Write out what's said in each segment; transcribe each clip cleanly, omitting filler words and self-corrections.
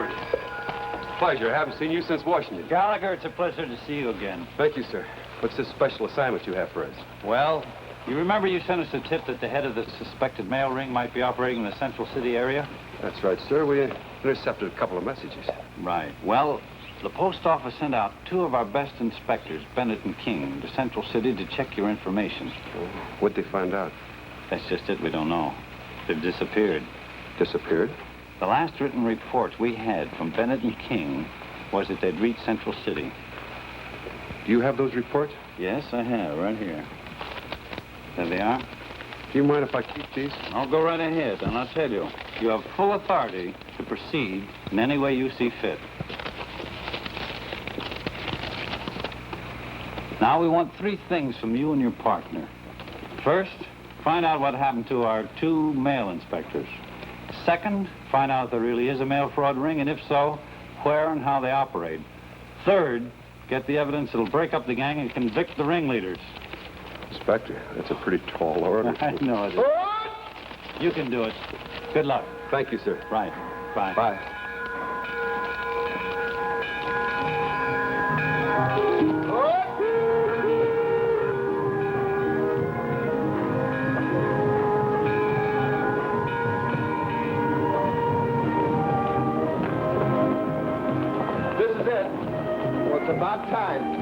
Shepard. Pleasure. I haven't seen you since Washington. Gallagher, it's a pleasure to see you again. Thank you, sir. What's this special assignment you have for us? Well, you remember you sent us a tip that the head of the suspected mail ring might be operating in the Central City area? That's right, sir. We intercepted a couple of messages. Right. Well, the post office sent out 2 of our best inspectors, Bennett and King, to Central City to check your information. What'd they find out? That's just it. We don't know. They've disappeared. Disappeared? The last written report we had from Bennett and King was that they'd reached Central City. Do you have those reports? Yes, I have, right here. There they are. Do you mind if I keep these? I'll go right ahead, and I'll tell you, you have full authority to proceed in any way you see fit. Now, we want 3 things from you and your partner. First, find out what happened to our 2 mail inspectors. Second, find out if there really is a mail fraud ring, and if so, where and how they operate. Third, get the evidence that'll break up the gang and convict the ringleaders. Inspector, that's a pretty tall order. I know it is. You can do it. Good luck. Thank you, sir. Right. Bye. Bye. This is it. Well, it's about time.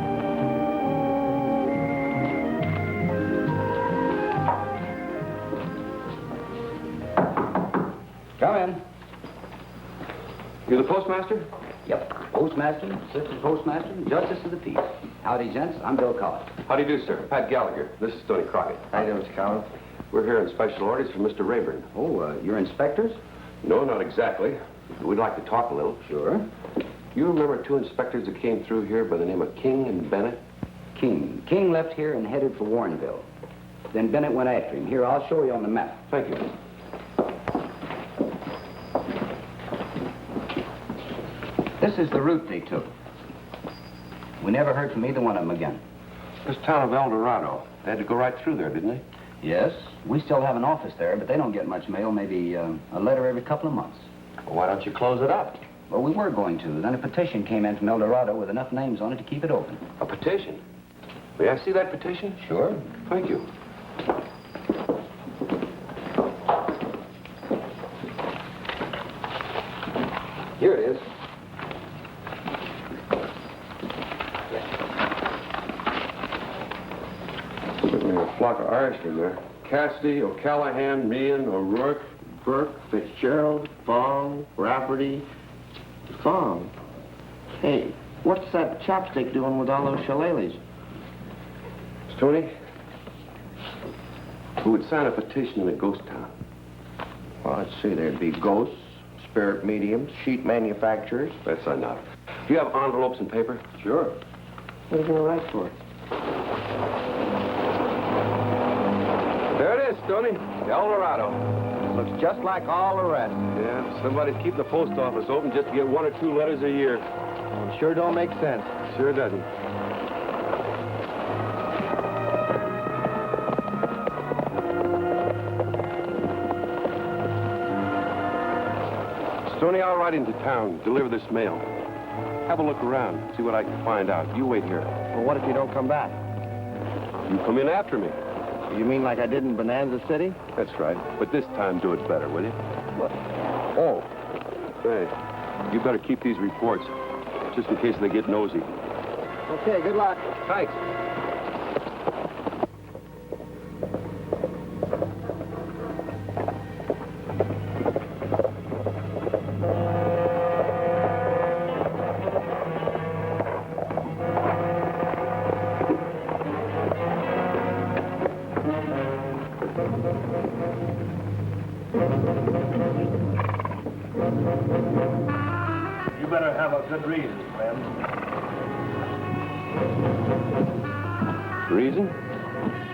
Come in. You're the postmaster? Yep. Postmaster, assistant postmaster, justice of the peace. Howdy, gents. I'm Bill Collins. How do you do, sir? Pat Gallagher. This is Stoney Crockett. How you doing, Mr. Collins? We're here on special orders from Mr. Rayburn. Oh, you're inspectors? No, not exactly. We'd like to talk a little. Sure. You remember 2 inspectors that came through here by the name of King and Bennett? King. King left here and headed for Warrenville. Then Bennett went after him. Here, I'll show you on the map. Thank you. This is the route they took. We never heard from either one of them again. This town of El Dorado. They had to go right through there, didn't they? Yes. We still have an office there, but they don't get much mail, maybe a letter every couple of months. Well, why don't you close it up? Well, we were going to. Then a petition came in from El Dorado with enough names on it to keep it open. A petition? May I see that petition? Sure. Thank you. Here it is. Certainly a flock of Irishmen there. Cassidy, O'Callahan, Meehan, O'Rourke. Burke, Fitzgerald, Fong, Rafferty. Fong. Hey, what's that chopstick doing with all those shillelaghs? Stoney, who would sign a petition in a ghost town? Well, let's see, there'd be ghosts, spirit mediums, sheet manufacturers. That's enough. Do you have envelopes and paper? Sure. What are you going to write for? There it is, Stoney. El Dorado. Looks just like all the rest. Yeah, somebody's keeping the post office open just to get 1 or 2 letters a year. Well, it sure don't make sense. Sure doesn't. Stoney, I'll ride into town, deliver this mail. Have a look around, see what I can find out. You wait here. Well, what if you don't come back? You come in after me. You mean like I did in Bonanza City? That's right. But this time, do it better, will you? What? Oh. Hey, you better keep these reports, just in case they get nosy. Okay, good luck. Thanks. You better have a good reason, friend. Reason?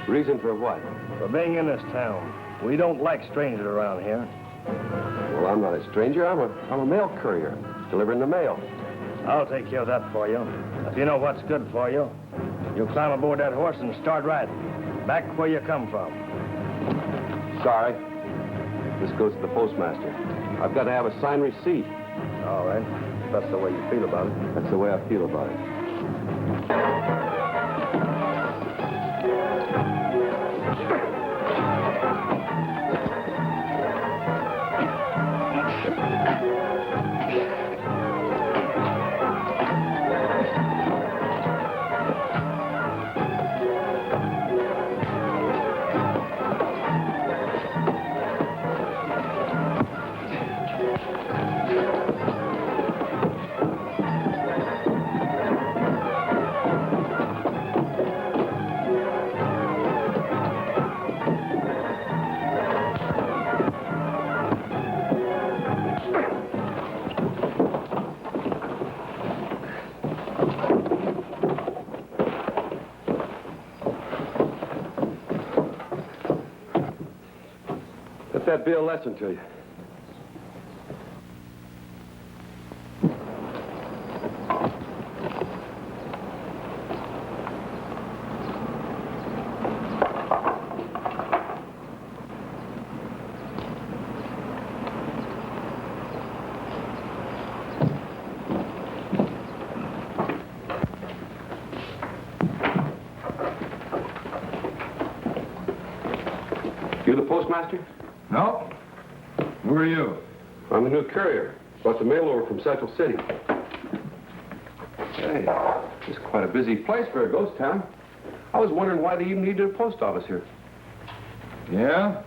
Reason for what? For being in this town. We don't like strangers around here. Well, I'm not a stranger. I'm a mail courier, delivering the mail. I'll take care of that for you. If you know what's good for you, you'll climb aboard that horse and start riding. Back where you come from. Sorry. This goes to the postmaster. I've got to have a signed receipt. All right. If that's the way you feel about it. That's the way I feel about it. Let that be a lesson to you. You the postmaster? No. Who are you? I'm the new courier. Brought the mail over from Central City. Hey, this is quite a busy place for a ghost town. I was wondering why they even needed a post office here. Yeah?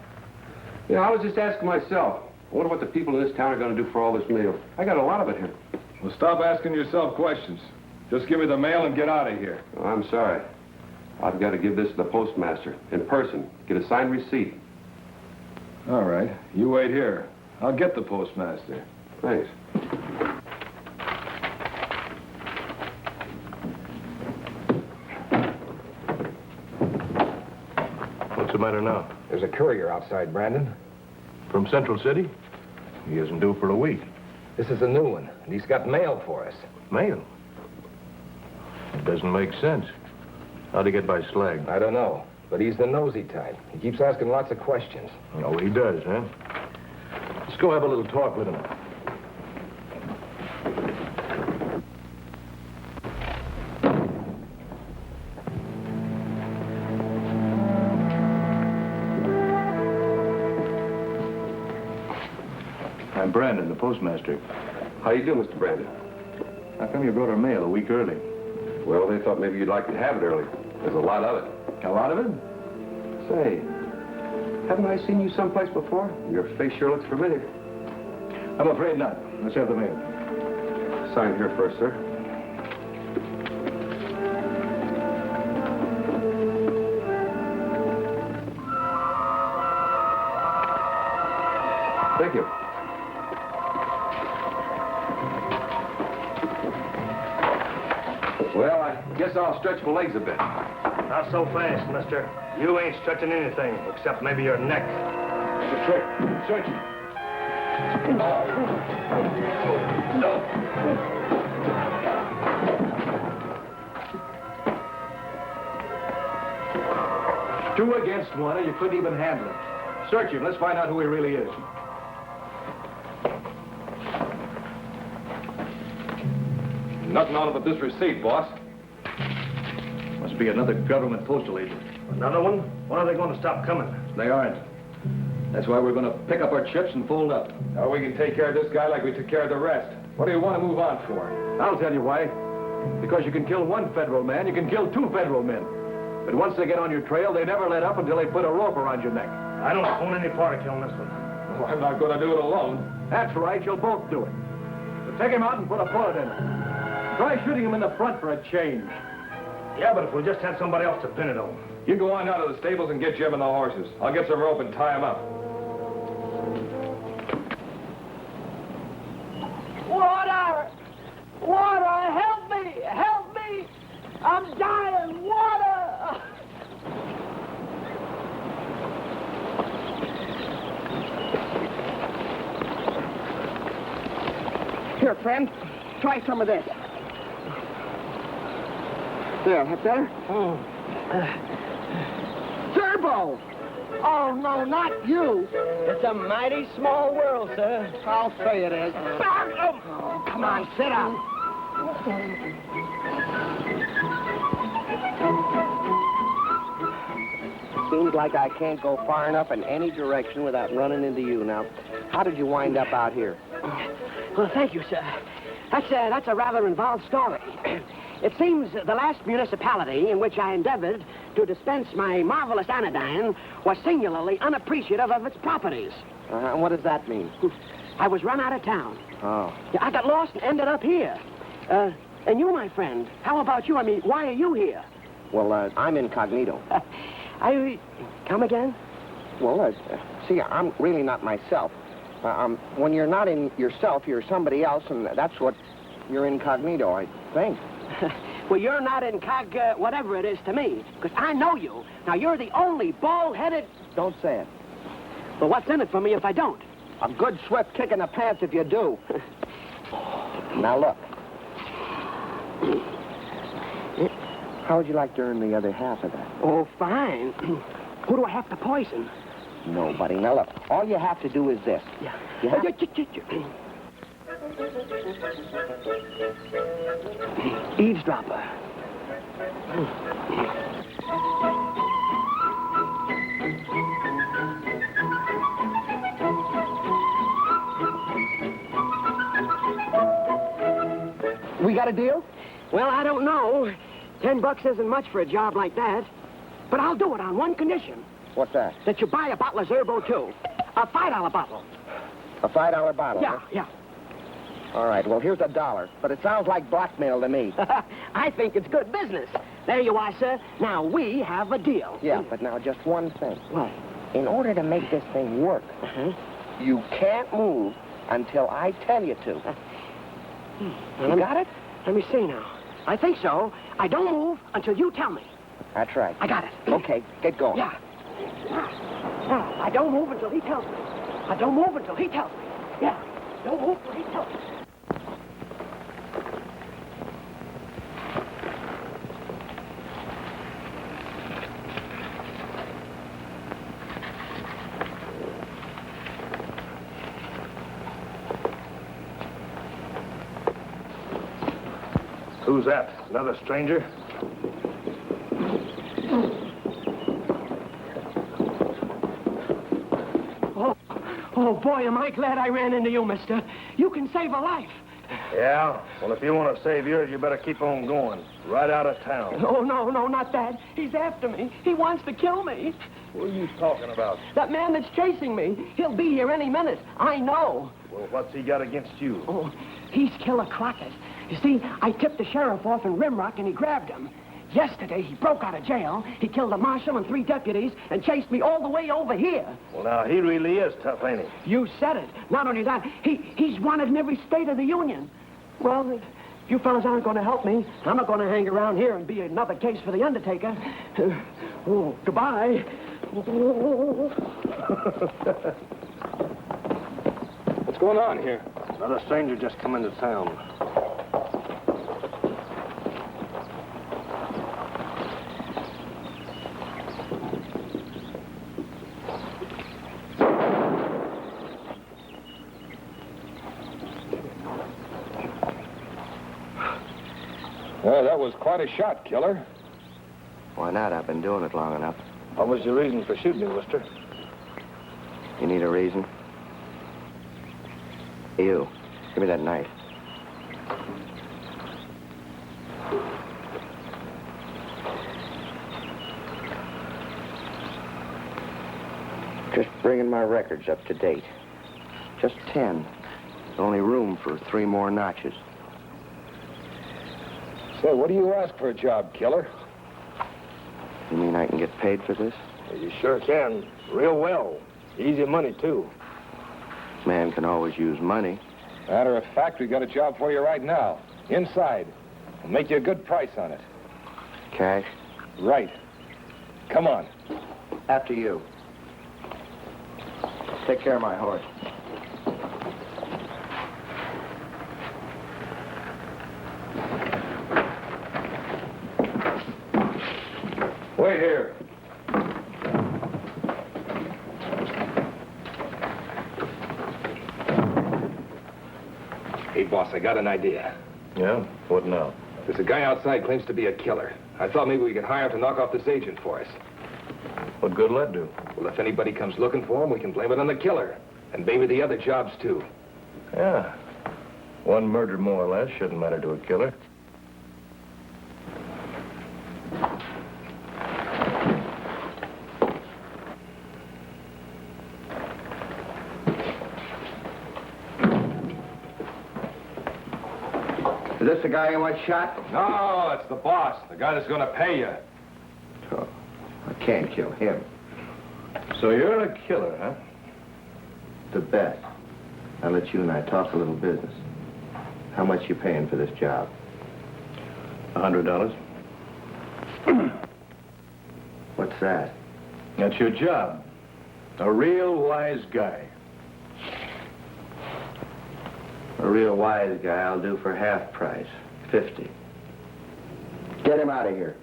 Yeah, I was just asking myself. I wonder what the people in this town are going to do for all this mail. I got a lot of it here. Well, stop asking yourself questions. Just give me the mail and get out of here. Oh, I'm sorry. I've got to give this to the postmaster in person. Get a signed receipt. All right. You wait here. I'll get the postmaster. Thanks. What's the matter now? There's a courier outside, Brandon. From Central City? He isn't due for a week. This is a new one, and he's got mail for us. Mail? It doesn't make sense. How'd he get by slag? I don't know, but he's the nosy type. He keeps asking lots of questions. Oh, he does, huh? Let's go have a little talk with him. I'm Brandon, the postmaster. How you doing, Mr. Brandon? How come you brought our mail a week early? Well, they thought maybe you'd like to have it early. There's a lot of it. A lot of it? Say, haven't I seen you someplace before? Your face sure looks familiar. I'm afraid not. Let's have the mail. Sign here first, sir. Thank you. Well, I guess I'll stretch my legs a bit. Not so fast, mister. You ain't stretching anything, except maybe your neck. It's a trick. Search it. Two against one, and you couldn't even handle him. Search him. Let's find out who he really is. Nothing on it but this receipt, boss. Must be another government postal agent. Another one? When are they going to stop coming? They aren't. That's why we're going to pick up our chips and fold up. Now we can take care of this guy like we took care of the rest. What do you want to move on for? I'll tell you why. Because you can kill one federal man, you can kill two federal men. But once they get on your trail, they never let up until they put a rope around your neck. I don't own any part of killing this one. Well, I'm not going to do it alone. That's right, you'll both do it. But take him out and put a bullet in him. Try shooting him in the front for a change. Yeah, but if we just had somebody else to pin it on. You go on down to the stables and get Jim and the horses. I'll get some rope and tie him up. Water! Water! Help me! Help me! I'm dying! Water! Here, friend. Try some of this. There, that better? Turbo! Oh, no, not you. It's a mighty small world, sir. I'll say it is. Oh, come on, sit down. Seems like I can't go far enough in any direction without running into you. Now, how did you wind up out here? Well, thank you, sir. That's a rather involved story. It seems the last municipality in which I endeavored to dispense my marvelous anodyne was singularly unappreciative of its properties. What does that mean? I was run out of town. Oh. Yeah, I got lost and ended up here. And you, my friend, how about you? I mean, why are you here? Well, I'm incognito. Come again? Well, see, I'm really not myself. When you're not in yourself, you're somebody else, and that's what you're incognito, I think. Well, you're not whatever it is to me, because I know you. Now, you're the only bald-headed... Don't say it. Well, what's in it for me if I don't? A good swift kick in the pants if you do. Now, look. How would you like to earn the other half of that? Oh, fine. Who do I have to poison? Nobody. Now, look, all you have to do is this. Yeah. You have... Eavesdropper. We got a deal? Well, I don't know. $10 isn't much for a job like that. But I'll do it on one condition. What's that? That you buy a bottle of Zerbo, too. A $5 bottle. A $5 bottle? Yeah, huh? yeah. All right, well, here's $1. But it sounds like blackmail to me. I think it's good business. There you are, sir. Now, we have a deal. Yeah, but now just one thing. What? In order to make this thing work, you can't move until I tell you to. You got it? Let me see now. I think so. I don't move until you tell me. That's right. I got it. Okay, get going. Yeah. Now, I don't move until he tells me. I don't move until he tells me. Yeah. Don't move until he tells me. Who's that? Another stranger? Oh, boy, am I glad I ran into you, mister. You can save a life. Yeah? Well, if you want to save yours, you better keep on going. Right out of town. Oh, no, not that. He's after me. He wants to kill me. What are you talking about? That man that's chasing me. He'll be here any minute. I know. Well, what's he got against you? Oh, he's Killer Crockett. You see, I tipped the sheriff off in Rimrock and he grabbed him. Yesterday, he broke out of jail. He killed a marshal and 3 deputies and chased me all the way over here. Well, now, he really is tough, ain't he? You said it. Not only that, he's wanted in every state of the Union. Well, if you fellas aren't going to help me, I'm not going to hang around here and be another case for the Undertaker. Oh, goodbye. What's going on here? Another stranger just come into town. Well, that was quite a shot, Killer. Why not? I've been doing it long enough. What was your reason for shooting me, mister? You need a reason? You, give me that knife. Just bringing my records up to date. Just 10. Only room for 3 more notches. Say, what do you ask for a job, Killer? You mean I can get paid for this? You sure can. Real well. Easy money, too. Man can always use money. Matter of fact, we got a job for you right now. Inside. We'll make you a good price on it. Cash? Right. Come on. After you. Take care of my horse. Wait here. I got an idea. Yeah? What now? There's a guy outside claims to be a killer. I thought maybe we could hire him to knock off this agent for us. What good will that do? Well, if anybody comes looking for him, we can blame it on the killer. And maybe the other jobs, too. Yeah. One murder more or less shouldn't matter to a killer. Is this the guy who was shot? No, it's the boss. The guy that's going to pay you. Oh, I can't kill him. So you're a killer, huh? The best. I'll let you and I talk a little business. How much you paying for this job? $100. What's that? That's your job. A real wise guy. A real wise guy I'll do for half price. 50. Get him out of here.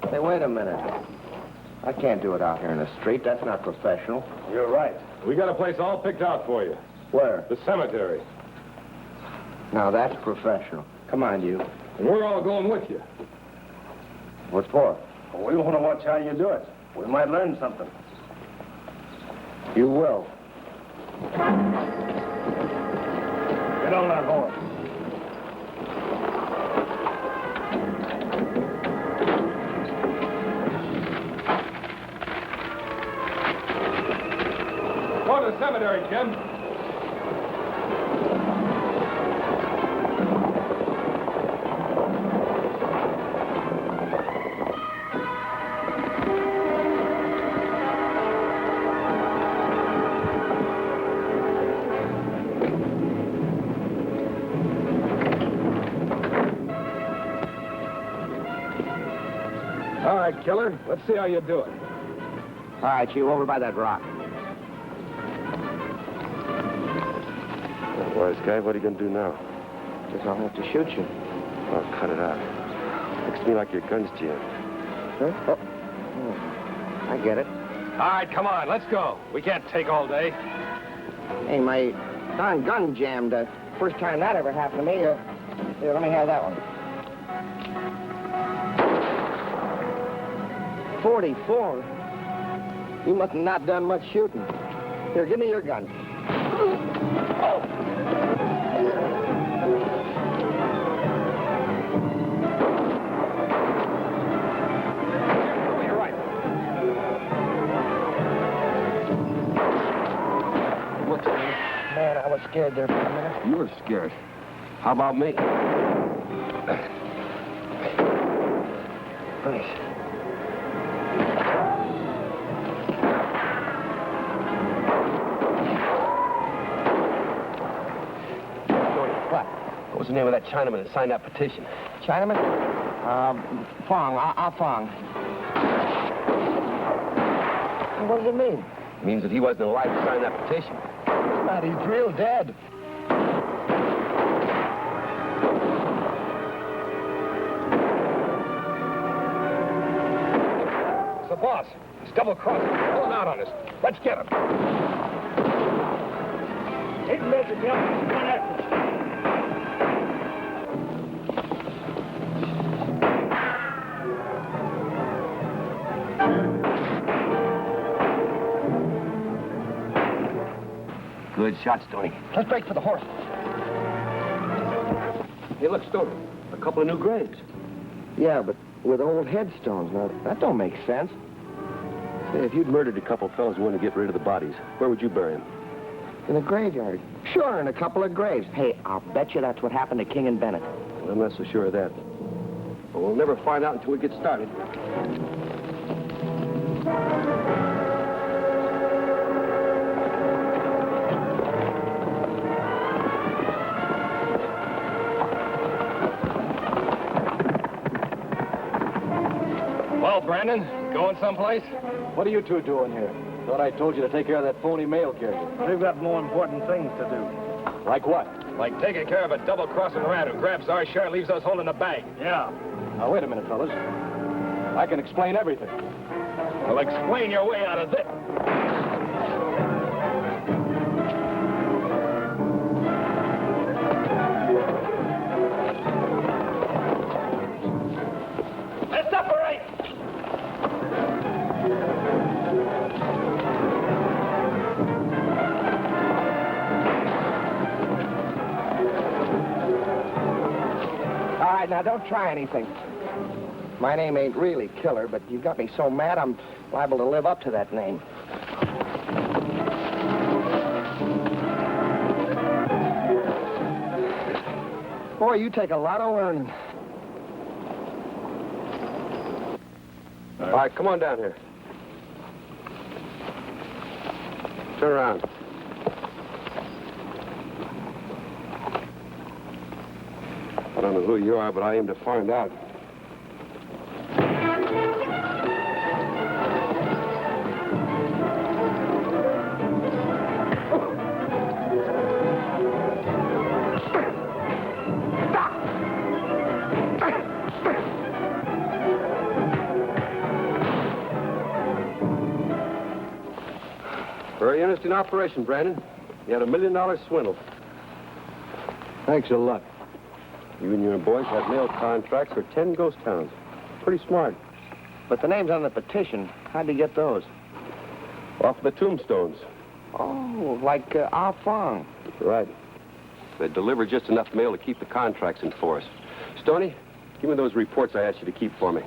Hey, wait a minute. I can't do it out here in the street. That's not professional. You're right. We got a place all picked out for you. Where? The cemetery. Now, that's professional. Come on, you. And we're all going with you. What for? Well, we want to watch how you do it. We might learn something. You will. Get on that horse. Go to the cemetery, Jim. All right, killer. Let's see how you do it. All right, you over by that rock. Wise guy, what are you going to do now? Guess I'll have to shoot you. Oh, cut it out. Looks to me like your gun's jammed. Huh? Oh. I get it. All right, come on, let's go. We can't take all day. Hey, my darn gun jammed. First time that ever happened to me. Here, let me have that one. 44? You must have not done much shooting. Here, give me your gun. You're right. What's the matter? Man, I was scared there for a minute. You were scared. How about me? Thanks. What was the name of that Chinaman that signed that petition? Chinaman? Fong. I'll Fong. What does it mean? It means that he wasn't alive to sign that petition. Not, he's real dead. It's the boss. He's double-crossing. Pulling out on us. Let's get him. Take the message, Jim. Run after us. Good shot, Stoney. Let's break for the horse. Hey, look, Stoney. A couple of new graves. Yeah, but with old headstones. Now, that don't make sense. Say, if you'd murdered a couple fellas who wanted to get rid of the bodies, where would you bury them? In a graveyard. Sure, in a couple of graves. Hey, I'll bet you that's what happened to King and Bennett. Well, I'm not so sure of that. But we'll never find out until we get started. Well, Brandon, going someplace? What are you two doing here? Thought I told you to take care of that phony mail carrier. We've got more important things to do. Like what? Like taking care of a double-crossing rat who grabs our share and leaves us holding the bag. Yeah. Now, wait a minute, fellas. I can explain everything. Well, explain your way out of this. Let's separate! All right, now don't try anything. My name ain't really Killer, but you got me so mad I'm liable to live up to that name. Boy, you take a lot of learning. All right, come on down here. Turn around. I don't know who you are, but I aim to find out. Very interesting operation, Brandon. You had $1 million swindle. Thanks a lot. You and your boys had mail contracts for 10 ghost towns. Pretty smart. But the names on the petition, how'd you get those? Off the tombstones. Oh, like Ah Fong. Right. They delivered just enough mail to keep the contracts in force. Stoney, give me those reports I asked you to keep for me.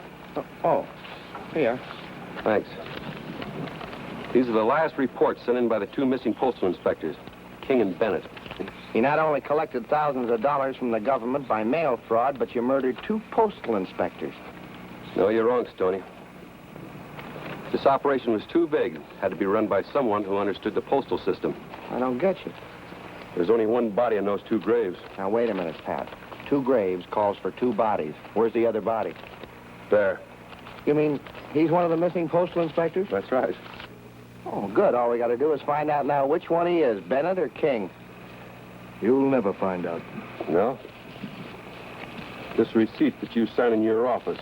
Oh, here. Thanks. These are the last reports sent in by the 2 missing postal inspectors, King and Bennett. You not only collected thousands of dollars from the government by mail fraud, but you murdered 2 postal inspectors. No, you're wrong, Stoney. This operation was too big. It had to be run by someone who understood the postal system. I don't get you. There's only one body in those 2 graves. Now, wait a minute, Pat. 2 graves calls for 2 bodies. Where's the other body? There. You mean he's one of the missing postal inspectors? That's right. Oh, good. All we got to do is find out now which one he is, Bennett or King. You'll never find out. No? This receipt that you signed in your office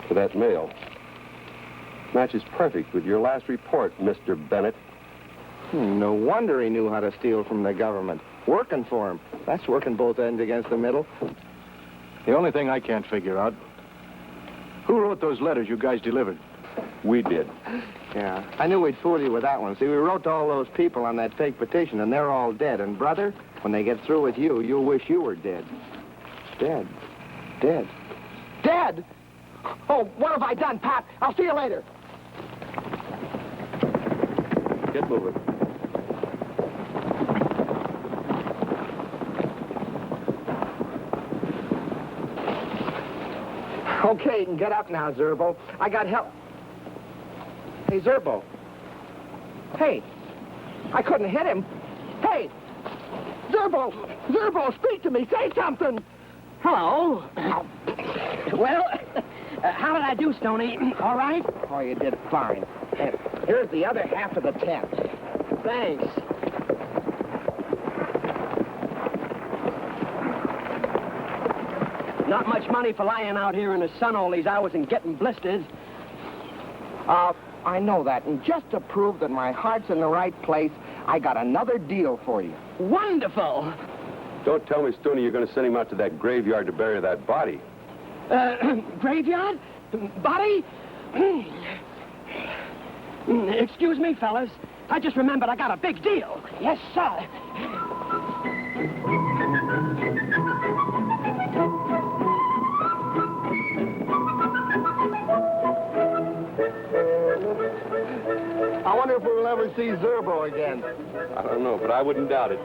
for that mail matches perfect with your last report, Mr. Bennett. No wonder he knew how to steal from the government. Working for him. That's working both ends against the middle. The only thing I can't figure out, who wrote those letters you guys delivered? We did. Yeah, I knew we'd fool you with that one. See, we wrote to all those people on that fake petition, and they're all dead. And, brother, when they get through with you, you'll wish you were dead. Dead. Dead. Dead? Oh, what have I done, Pat? I'll see you later. Get moving. Okay, you can get up now, Zerbo. I got help. Hey, Zerbo. Hey, I couldn't hit him. Hey, Zerbo! Zerbo, speak to me. Say something. Hello. Well, how did I do, Stoney? All right? Oh, you did fine. And here's the other half of the tent. Thanks. Not much money for lying out here in the sun all these hours and getting blistered. I know that. And just to prove that my heart's in the right place, I got another deal for you. Wonderful. Don't tell me, Stoney, you're going to send him out to that graveyard to bury that body. Graveyard? Body? Excuse me, fellas. I just remembered I got a big deal. Yes, sir. I wonder if we'll ever see Zerbo again. I don't know, but I wouldn't doubt it.